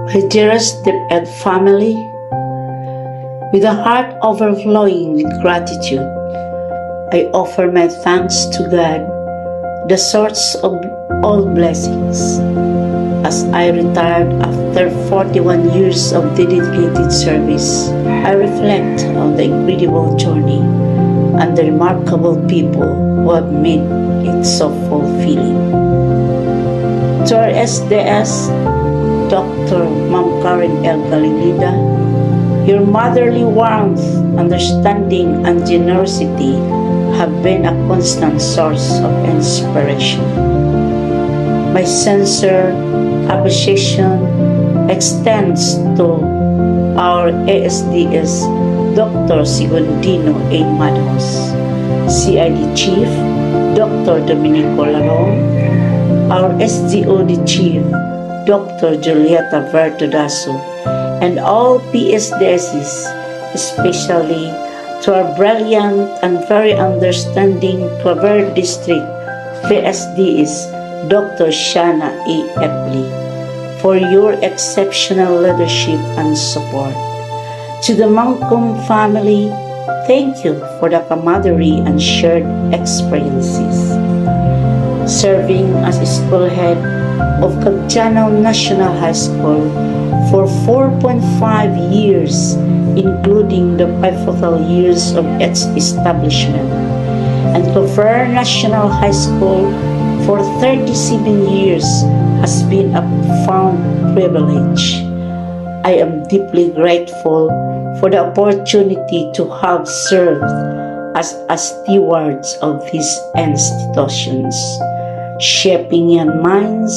My dearest Deep family, with a heart overflowing with gratitude, I offer my thanks to God, the source of all blessings. As I retired after 41 years of dedicated service, I reflect on the incredible journey and the remarkable people who have made it so fulfilling. To our SDS, Dr. Ma'am Karen L. Galilida, your motherly warmth, understanding, and generosity have been a constant source of inspiration. My sincere appreciation extends to our ASDS Dr. Sigundino A. Madhos, CID Chief Dr. Domenico Larong, our SDOD Chief Dr. Julieta Vertudaso, and all PSDSs, especially to our brilliant and very understanding Claver District PSDS Dr. Shana E. Epley, for your exceptional leadership and support. To the Mangkum family, thank you for the camaraderie and shared experiences. Serving as a school head of Cagdianao National High School for 4.5 years, including the pivotal years of its establishment, and Claver National High School for 37 years has been a profound privilege. I am deeply grateful for the opportunity to have served as a steward of these institutions, shaping young minds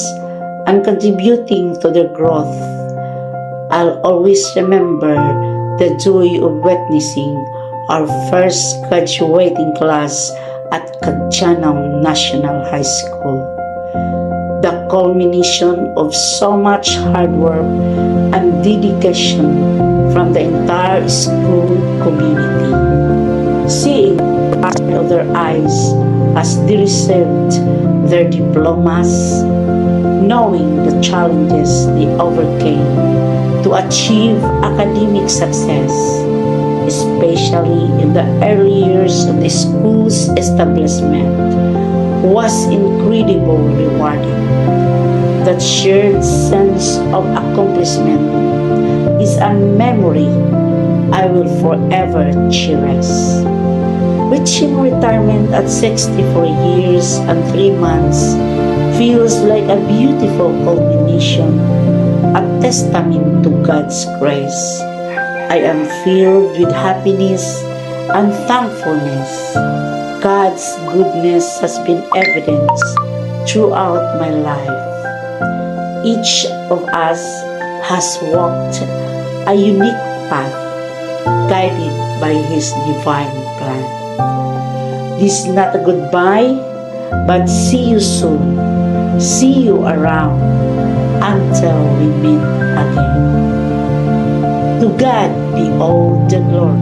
and contributing to their growth. I'll always remember the joy of witnessing our first graduating class at Cagdianao National High School, the culmination of so much hard work and dedication from the entire school community. Seeing the passion of their eyes as they received their diplomas, knowing the challenges they overcame to achieve academic success, especially in the early years of the school's establishment, was incredibly rewarding. That shared sense of accomplishment is a memory I will forever cherish. Reaching retirement at 64 years and 3 months feels like a beautiful culmination, a testament to God's grace. I am filled with happiness and thankfulness. God's goodness has been evident throughout my life. Each of us has walked a unique path, guided by His divine plan. This is not a goodbye, but see you soon. See you around until we meet again. To God be all the glory.